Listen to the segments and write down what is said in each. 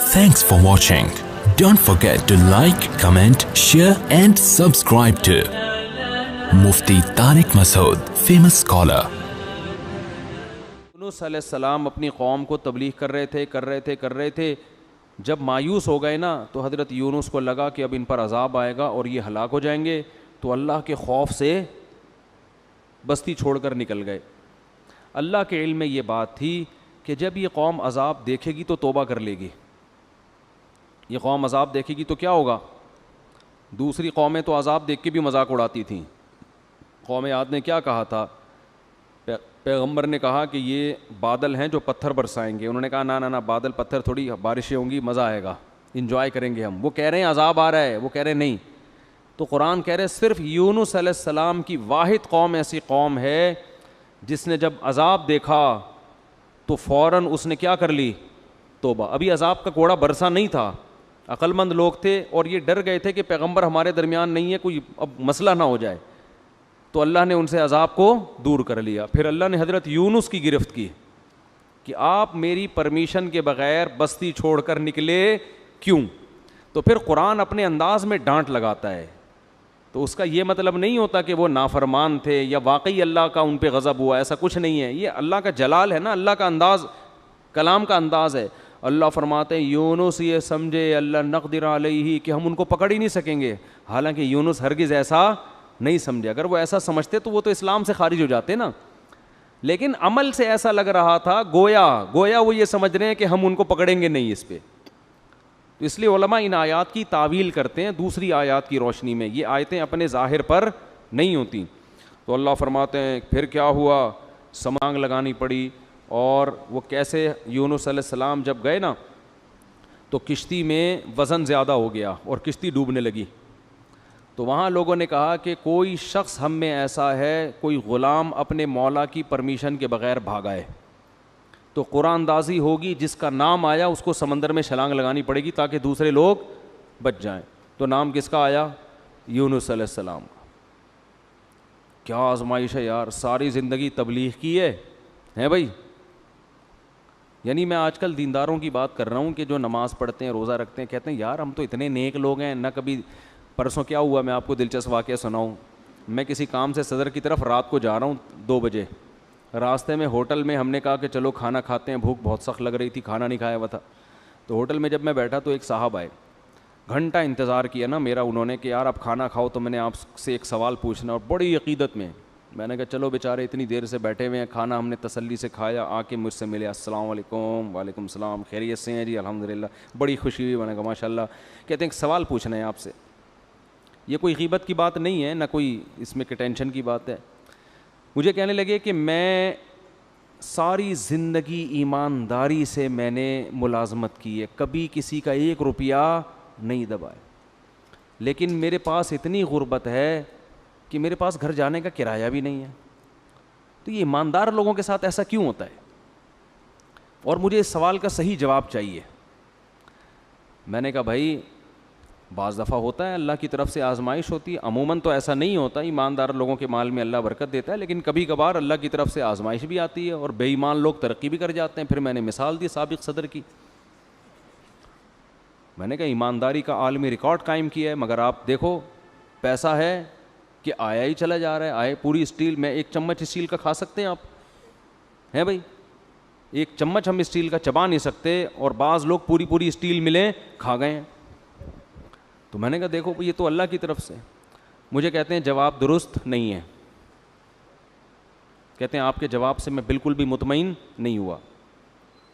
Thanks for watching. Don't forget to like, comment, share and subscribe to Mufti Tariq Masood, famous scholar. یونس علیہ السلام اپنی قوم کو تبلیغ کر رہے تھے. جب مایوس ہو گئے نا تو حضرت یونس کو لگا کہ اب ان پر عذاب آئے گا اور یہ ہلاک ہو جائیں گے, تو اللہ کے خوف سے بستی چھوڑ کر نکل گئے. اللہ کے علم میں یہ بات تھی کہ جب یہ قوم عذاب دیکھے گی تو توبہ کر لے گی. یہ قوم عذاب دیکھے گی تو کیا ہوگا؟ دوسری قومیں تو عذاب دیکھ کے بھی مذاق اڑاتی تھیں. قوم عاد نے کیا کہا تھا؟ پیغمبر نے کہا کہ یہ بادل ہیں جو پتھر برسائیں گے. انہوں نے کہا نا بادل پتھر تھوڑی, بارشیں ہوں گی, مزہ آئے گا, انجوائے کریں گے ہم. وہ کہہ رہے ہیں عذاب آ رہا ہے, وہ کہہ رہے نہیں. تو قرآن کہہ رہے صرف یونس علیہ السلام کی واحد قوم ایسی قوم ہے جس نے جب عذاب دیکھا تو فوراً اس نے کیا کر لی؟ توبہ. ابھی عذاب کا کوڑا برسا نہیں تھا, عقل مند لوگ تھے اور یہ ڈر گئے تھے کہ پیغمبر ہمارے درمیان نہیں ہے, کوئی اب مسئلہ نہ ہو جائے. تو اللہ نے ان سے عذاب کو دور کر لیا. پھر اللہ نے حضرت یونس کی گرفت کی کہ آپ میری پرمیشن کے بغیر بستی چھوڑ کر نکلے کیوں؟ تو پھر قرآن اپنے انداز میں ڈانٹ لگاتا ہے. تو اس کا یہ مطلب نہیں ہوتا کہ وہ نافرمان تھے یا واقعی اللہ کا ان پہ غضب ہوا, ایسا کچھ نہیں ہے. یہ اللہ کا جلال ہے نا, اللہ کا انداز, کلام کا انداز ہے. اللہ فرماتے ہیں یونس یہ سمجھے اللہ نقدر علیہ کہ ہم ان کو پکڑ ہی نہیں سکیں گے. حالانکہ یونس ہرگز ایسا نہیں سمجھے. اگر وہ ایسا سمجھتے تو وہ تو اسلام سے خارج ہو جاتے نا. لیکن عمل سے ایسا لگ رہا تھا گویا وہ یہ سمجھ رہے ہیں کہ ہم ان کو پکڑیں گے نہیں اس پہ. تو اس لیے علماء ان آیات کی تعویل کرتے ہیں دوسری آیات کی روشنی میں. یہ آیتیں اپنے ظاہر پر نہیں ہوتی. تو اللہ فرماتے ہیں پھر کیا ہوا؟ سمانگ لگانی پڑی. اور وہ کیسے؟ یونس علیہ السلام جب گئے نا تو کشتی میں وزن زیادہ ہو گیا اور کشتی ڈوبنے لگی. تو وہاں لوگوں نے کہا کہ کوئی شخص ہم میں ایسا ہے, کوئی غلام اپنے مولا کی پرمیشن کے بغیر بھاگا ہے تو قرآن اندازی ہوگی, جس کا نام آیا اس کو سمندر میں چھلانگ لگانی پڑے گی تاکہ دوسرے لوگ بچ جائیں. تو نام کس کا آیا؟ یونس علیہ السلام کا. کیا آزمائش ہے یار, ساری زندگی تبلیغ کی ہے بھائی. یعنی میں آج کل دینداروں کی بات کر رہا ہوں کہ جو نماز پڑھتے ہیں, روزہ رکھتے ہیں, کہتے ہیں یار ہم تو اتنے نیک لوگ ہیں, نہ کبھی. پرسوں کیا ہوا, میں آپ کو دلچسپ واقعہ سناؤں. میں کسی کام سے صدر کی طرف رات کو جا رہا ہوں 2 بجے. راستے میں ہوٹل میں ہم نے کہا کہ چلو کھانا کھاتے ہیں, بھوک بہت سخت لگ رہی تھی, کھانا نہیں کھایا ہوا تھا. تو ہوٹل میں جب میں بیٹھا تو ایک صاحب آئے, گھنٹہ انتظار کیا نا میرا انہوں نے کہ یار آپ کھانا کھاؤ تو میں نے آپ سے ایک سوال پوچھنا, اور بڑی عقیدت میں نے کہا چلو بیچارے اتنی دیر سے بیٹھے ہوئے ہیں, کھانا ہم نے تسلی سے کھایا, آ کے مجھ سے ملے, السلام علیکم. وعلیکم السلام, خیریت سے ہیں جی؟ الحمدللہ. بڑی خوشی ہوئی. میں نے کہا ماشاء اللہ. کہتے ہیں ایک سوال پوچھنا ہے آپ سے. یہ کوئی غیبت کی بات نہیں ہے, نہ کوئی اس میں ٹینشن کی بات ہے. مجھے کہنے لگے کہ میں ساری زندگی ایمانداری سے میں نے ملازمت کی ہے, کبھی کسی کا 1 روپیہ نہیں دبایا, لیکن میرے پاس اتنی غربت ہے کہ میرے پاس گھر جانے کا کرایہ بھی نہیں ہے. تو یہ ایماندار لوگوں کے ساتھ ایسا کیوں ہوتا ہے؟ اور مجھے اس سوال کا صحیح جواب چاہیے. میں نے کہا بھائی بعض دفعہ ہوتا ہے, اللہ کی طرف سے آزمائش ہوتی ہے, عموماً تو ایسا نہیں ہوتا. ایماندار لوگوں کے مال میں اللہ برکت دیتا ہے, لیکن کبھی کبھار اللہ کی طرف سے آزمائش بھی آتی ہے اور بے ایمان لوگ ترقی بھی کر جاتے ہیں. پھر میں نے مثال دی سابق صدر کی. میں نے کہا ایمانداری کا عالمی ریکارڈ قائم کیا ہے, مگر آپ دیکھو پیسہ ہے کہ آیا ہی چلا جا رہا ہے. آئے پوری اسٹیل میں 1 چمچ اسٹیل کا کھا سکتے ہیں آپ, ہیں بھائی؟ 1 چمچ ہم اسٹیل کا چبا نہیں سکتے, اور بعض لوگ پوری اسٹیل ملیں کھا گئے ہیں. تو میں نے کہا دیکھو یہ تو اللہ کی طرف سے. مجھے کہتے ہیں جواب درست نہیں ہے. کہتے ہیں آپ کے جواب سے میں بالکل بھی مطمئن نہیں ہوا.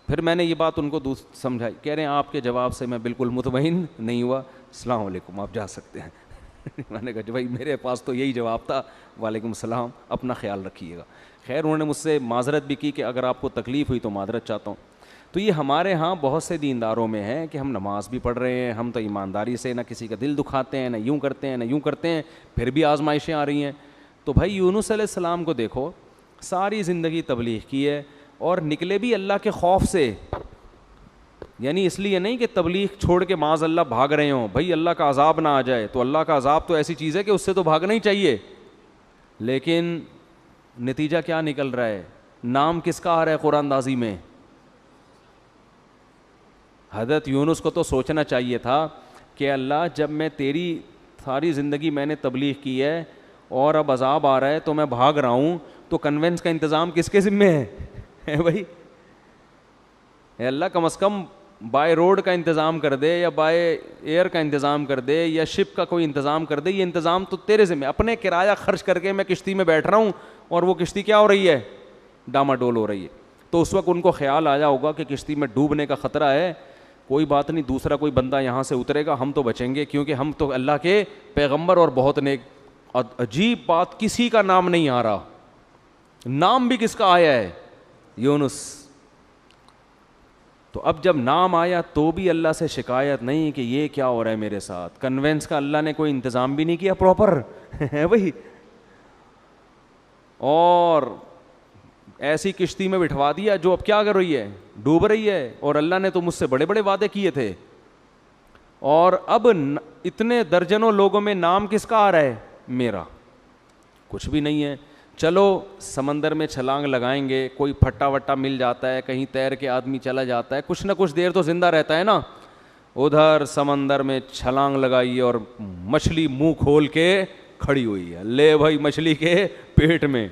پھر میں نے یہ بات ان کو سمجھائی. کہہ رہے ہیں آپ کے جواب سے میں بالکل مطمئن نہیں ہوا, السلام علیکم, آپ جا سکتے ہیں. میں نے کہا بھائی میرے پاس تو یہی جواب تھا, وعلیکم السلام, اپنا خیال رکھیے گا. خیر انہوں نے مجھ سے معذرت بھی کی کہ اگر آپ کو تکلیف ہوئی تو معذرت چاہتا ہوں. تو یہ ہمارے ہاں بہت سے دینداروں میں ہے کہ ہم نماز بھی پڑھ رہے ہیں, ہم تو ایمانداری سے نہ کسی کا دل دکھاتے ہیں, نہ یوں کرتے ہیں نہ یوں کرتے ہیں, پھر بھی آزمائشیں آ رہی ہیں. تو بھائی یونس علیہ السلام کو دیکھو, ساری زندگی تبلیغ کی ہے اور نکلے بھی اللہ کے خوف سے. یعنی اس لیے نہیں کہ تبلیغ چھوڑ کے معاذ اللہ بھاگ رہے ہوں. بھائی اللہ کا عذاب نہ آ جائے, تو اللہ کا عذاب تو ایسی چیز ہے کہ اس سے تو بھاگنا ہی چاہیے. لیکن نتیجہ کیا نکل رہا ہے؟ نام کس کا آ رہا ہے قرآن اندازی میں؟ حضرت یونس کو تو سوچنا چاہیے تھا کہ اللہ جب میں تیری ساری زندگی میں نے تبلیغ کی ہے اور اب عذاب آ رہا ہے تو میں بھاگ رہا ہوں, تو کنوینس کا انتظام کس کے ذمے ہے بھائی؟ اے اللہ کم از کم بائی روڈ کا انتظام کر دے, یا بائی ایئر کا انتظام کر دے, یا شپ کا کوئی انتظام کر دے. یہ انتظام تو تیرے ذمہ. اپنے کرایہ خرچ کر کے میں کشتی میں بیٹھ رہا ہوں اور وہ کشتی کیا ہو رہی ہے؟ ڈاماڈول ہو رہی ہے. تو اس وقت ان کو خیال آیا ہوگا کہ کشتی میں ڈوبنے کا خطرہ ہے, کوئی بات نہیں, دوسرا کوئی بندہ یہاں سے اترے گا, ہم تو بچیں گے کیونکہ ہم تو اللہ کے پیغمبر اور بہت نیک. عجیب بات, کسی کا نام نہیں آ رہا. نام بھی کس کا آیا ہے؟ یونس. تو اب جب نام آیا تو بھی اللہ سے شکایت نہیں کہ یہ کیا ہو رہا ہے میرے ساتھ. کنوینس کا اللہ نے کوئی انتظام بھی نہیں کیا پراپر ہے بھائی, اور ایسی کشتی میں بٹھوا دیا جو اب کیا کر رہی ہے؟ ڈوب رہی ہے. اور اللہ نے تو مجھ سے بڑے بڑے وعدے کیے تھے, اور اب اتنے درجنوں لوگوں میں نام کس کا آ رہا ہے؟ میرا. کچھ بھی نہیں ہے. چلو سمندر میں چھلانگ لگائیں گے, کوئی پھٹا وٹا مل جاتا ہے, کہیں تیر کے آدمی چلا جاتا ہے, کچھ نہ کچھ دیر تو زندہ رہتا ہے نا. ادھر سمندر میں چھلانگ لگائی اور مچھلی منہ کھول کے کھڑی ہوئی ہے, لے بھائی مچھلی کے پیٹ میں.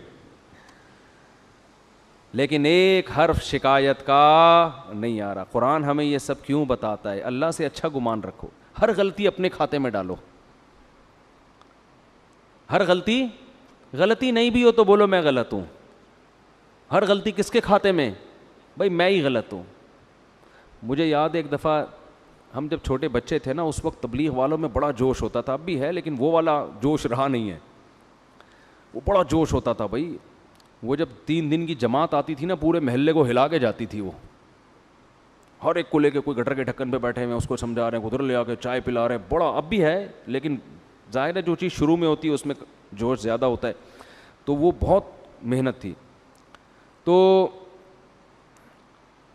لیکن ایک حرف شکایت کا نہیں آ رہا. قرآن ہمیں یہ سب کیوں بتاتا ہے؟ اللہ سے اچھا گمان رکھو, ہر غلطی اپنے کھاتے میں ڈالو. ہر غلطی نہیں بھی ہو تو بولو میں غلط ہوں. ہر غلطی کس کے کھاتے میں؟ بھائی میں ہی غلط ہوں. مجھے یاد ایک دفعہ ہم جب چھوٹے بچے تھے نا, اس وقت تبلیغ والوں میں بڑا جوش ہوتا تھا, اب بھی ہے لیکن وہ والا جوش رہا نہیں ہے. وہ بڑا جوش ہوتا تھا بھائی. وہ جب 3 دن کی جماعت آتی تھی نا, پورے محلے کو ہلا کے جاتی تھی. وہ ہر ایک کو لے کے, کوئی گٹر کے ڈھکن پہ بیٹھے ہوئے اس کو سمجھا رہے ہیں, ادھر لے آ کے چائے پلا رہے ہیں. بڑا اب بھی ہے لیکن ظاہر ہے جو چیز شروع میں ہوتی ہے اس میں جوش زیادہ ہوتا ہے. تو وہ بہت محنت تھی. تو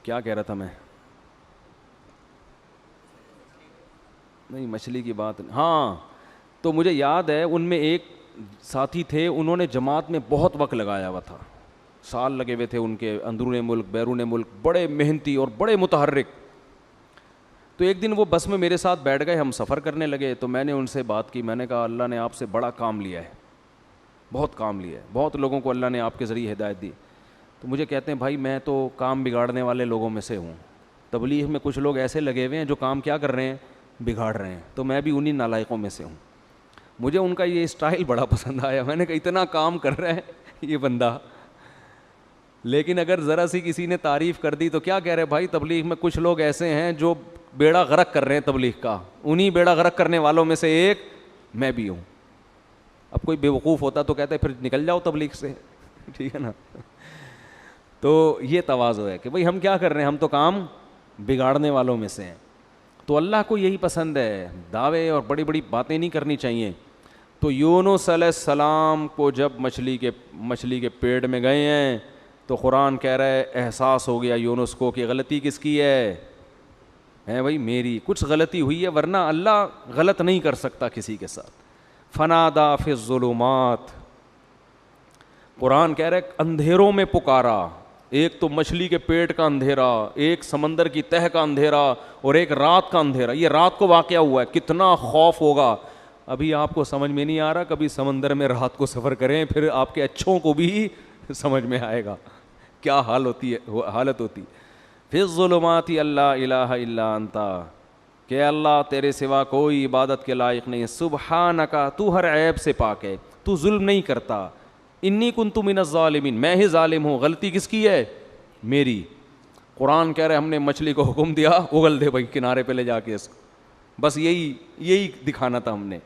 کیا کہہ رہا تھا میں؟ نہیں مچھلی کی بات. ہاں, تو مجھے یاد ہے ان میں ایک ساتھی تھے, انہوں نے جماعت میں بہت وقت لگایا ہوا تھا, سال لگے ہوئے تھے ان کے, اندرون ملک بیرون ملک, بڑے محنتی اور بڑے متحرک. تو ایک دن وہ بس میں میرے ساتھ بیٹھ گئے, ہم سفر کرنے لگے. تو میں نے ان سے بات کی, میں نے کہا اللہ نے آپ سے بڑا کام لیا ہے, بہت کام لیا ہے, بہت لوگوں کو اللہ نے آپ کے ذریعے ہدایت دی. تو مجھے کہتے ہیں بھائی میں تو کام بگاڑنے والے لوگوں میں سے ہوں. تبلیغ میں کچھ لوگ ایسے لگے ہوئے ہیں جو کام کیا کر رہے ہیں؟ بگاڑ رہے ہیں. تو میں بھی انہی نالائقوں میں سے ہوں. مجھے ان کا یہ اسٹائل بڑا پسند آیا. میں نے کہا اتنا کام کر رہا ہے یہ بندہ, لیکن اگر ذرا سی کسی نے تعریف کر دی تو کیا کہہ رہے بھائی تبلیغ میں کچھ لوگ ایسے ہیں جو بیڑا غرق کر رہے ہیں تبلیغ کا. انہی بیڑا غرق کرنے والوں میں سے ایک میں بھی ہوں. اب کوئی بیوقوف ہوتا تو کہتے پھر نکل جاؤ تبلیغ سے, ٹھیک ہے نا. تو یہ تواضع ہے کہ بھئی ہم کیا کر رہے ہیں, ہم تو کام بگاڑنے والوں میں سے ہیں. تو اللہ کو یہی پسند ہے, دعوے اور بڑی بڑی باتیں نہیں کرنی چاہیے. تو یونس علیہ السلام کو جب مچھلی کے پیٹ میں گئے ہیں تو قرآن کہہ رہا ہے احساس ہو گیا یونس کو کہ غلطی کس کی ہے بھائی میری. کچھ غلطی ہوئی ہے, ورنہ اللہ غلط نہیں کر سکتا کسی کے ساتھ. فنادا فی الظلمات, قرآن کہہ رہا ہے اندھیروں میں پکارا. ایک تو مچھلی کے پیٹ کا اندھیرا, ایک سمندر کی تہہ کا اندھیرا, اور ایک رات کا اندھیرا. یہ رات کو واقعہ ہوا ہے, کتنا خوف ہوگا. ابھی آپ کو سمجھ میں نہیں آ رہا, کبھی سمندر میں رات کو سفر کریں, پھر آپ کے اچھوں کو بھی سمجھ میں آئے گا کیا حالت ہوتی. فی الظلمات اللہ الہ الا انت, کہ اللہ تیرے سوا کوئی عبادت کے لائق نہیں ہے. سبحانک, تو ہر عیب سے پاک ہے, تو ظلم نہیں کرتا. انی کنت من الظالمین, میں ہی ظالم ہوں. غلطی کس کی ہے؟ میری. قرآن کہہ رہے ہم نے مچھلی کو حکم دیا اگل دے بھائی کنارے پہ لے جا کے اس کو, بس یہی دکھانا تھا ہم نے.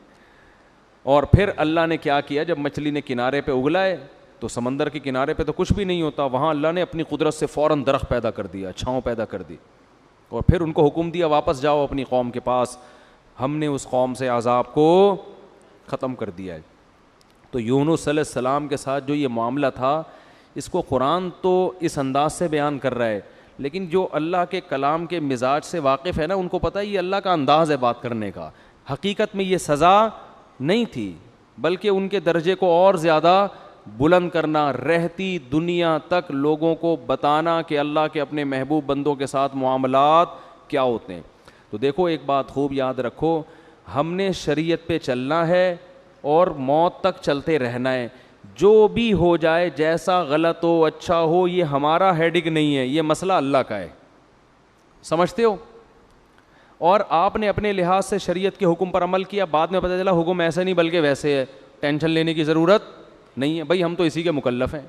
اور پھر اللہ نے کیا کیا, جب مچھلی نے کنارے پہ اگلائے تو سمندر کے کنارے پہ تو کچھ بھی نہیں ہوتا, وہاں اللہ نے اپنی قدرت سے فوراً درخت پیدا کر دیا, چھاؤں پیدا کر دی, اور پھر ان کو حکم دیا واپس جاؤ اپنی قوم کے پاس. ہم نے اس قوم سے عذاب کو ختم کر دیا ہے. تو یونس علیہ السلام کے ساتھ جو یہ معاملہ تھا, اس کو قرآن تو اس انداز سے بیان کر رہا ہے, لیکن جو اللہ کے کلام کے مزاج سے واقف ہے نا, ان کو پتہ ہے یہ اللہ کا انداز ہے بات کرنے کا. حقیقت میں یہ سزا نہیں تھی, بلکہ ان کے درجے کو اور زیادہ بلند کرنا, رہتی دنیا تک لوگوں کو بتانا کہ اللہ کے اپنے محبوب بندوں کے ساتھ معاملات کیا ہوتے ہیں. تو دیکھو ایک بات خوب یاد رکھو, ہم نے شریعت پہ چلنا ہے اور موت تک چلتے رہنا ہے. جو بھی ہو جائے, جیسا غلط ہو اچھا ہو, یہ ہمارا ہیڈک نہیں ہے, یہ مسئلہ اللہ کا ہے. سمجھتے ہو؟ اور آپ نے اپنے لحاظ سے شریعت کے حکم پر عمل کیا, بعد میں پتہ چلا حکم ایسے نہیں بلکہ ویسے ہے, ٹینشن لینے کی ضرورت نہیں ہے. بھائی ہم تو اسی کے مکلف ہیں.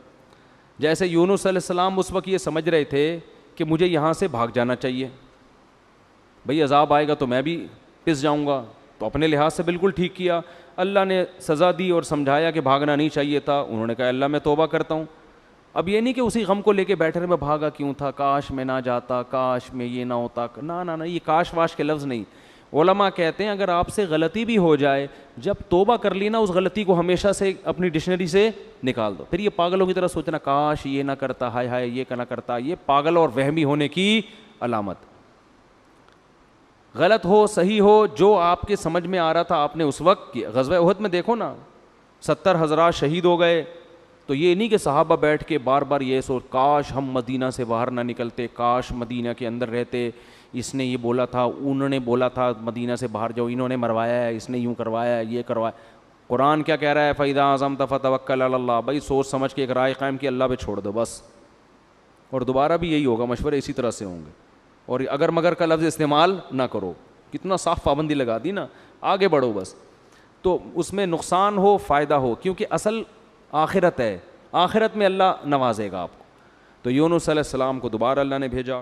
جیسے یونس علیہ السلام اس وقت یہ سمجھ رہے تھے کہ مجھے یہاں سے بھاگ جانا چاہیے, بھئی عذاب آئے گا تو میں بھی پس جاؤں گا, تو اپنے لحاظ سے بالکل ٹھیک کیا. اللہ نے سزا دی اور سمجھایا کہ بھاگنا نہیں چاہیے تھا. انہوں نے کہا اللہ میں توبہ کرتا ہوں. اب یہ نہیں کہ اسی غم کو لے کے بیٹھے رہے میں بھاگا کیوں تھا, کاش میں نہ جاتا, کاش میں یہ نہ ہوتا. نہ, یہ کاش واش کے لفظ نہیں. علماء کہتے ہیں اگر آپ سے غلطی بھی ہو جائے, جب توبہ کر لی نا, اس غلطی کو ہمیشہ سے اپنی ڈکشنری سے نکال دو. پھر یہ پاگلوں کی طرح سوچنا کاش یہ نہ کرتا, ہائے ہائے یہ نہ کرتا, یہ پاگل اور وہمی ہونے کی علامت. غلط ہو صحیح ہو, جو آپ کے سمجھ میں آ رہا تھا آپ نے اس وقت کیا. غزوہ احد میں دیکھو نا 70,000 شہید ہو گئے, تو یہ نہیں کہ صحابہ بیٹھ کے بار بار یہ سوچ کاش ہم مدینہ سے باہر نہ نکلتے, کاش مدینہ کے اندر رہتے, اس نے یہ بولا تھا, انہوں نے بولا تھا مدینہ سے باہر جاؤ, انہوں نے مروایا ہے, اس نے یوں کروایا ہے, یہ کروایا. قرآن کیا کہہ رہا ہے, فَإِذَا عَزَمْتَ فَتَوَكَّلْ عَلَى اللَّهِ. بھائی سوچ سمجھ کے ایک رائے قائم کی, اللہ پہ چھوڑ دو بس. اور دوبارہ بھی یہی ہوگا, مشورے اسی طرح سے ہوں گے. اور اگر مگر کا لفظ استعمال نہ کرو. کتنا صاف پابندی لگا دی نا, آگے بڑھو بس. تو اس میں نقصان ہو فائدہ ہو, کیونکہ اصل آخرت ہے, آخرت میں اللہ نوازے گا آپ کو. تو یونس علیہ السلام کو دوبارہ اللہ نے بھیجا.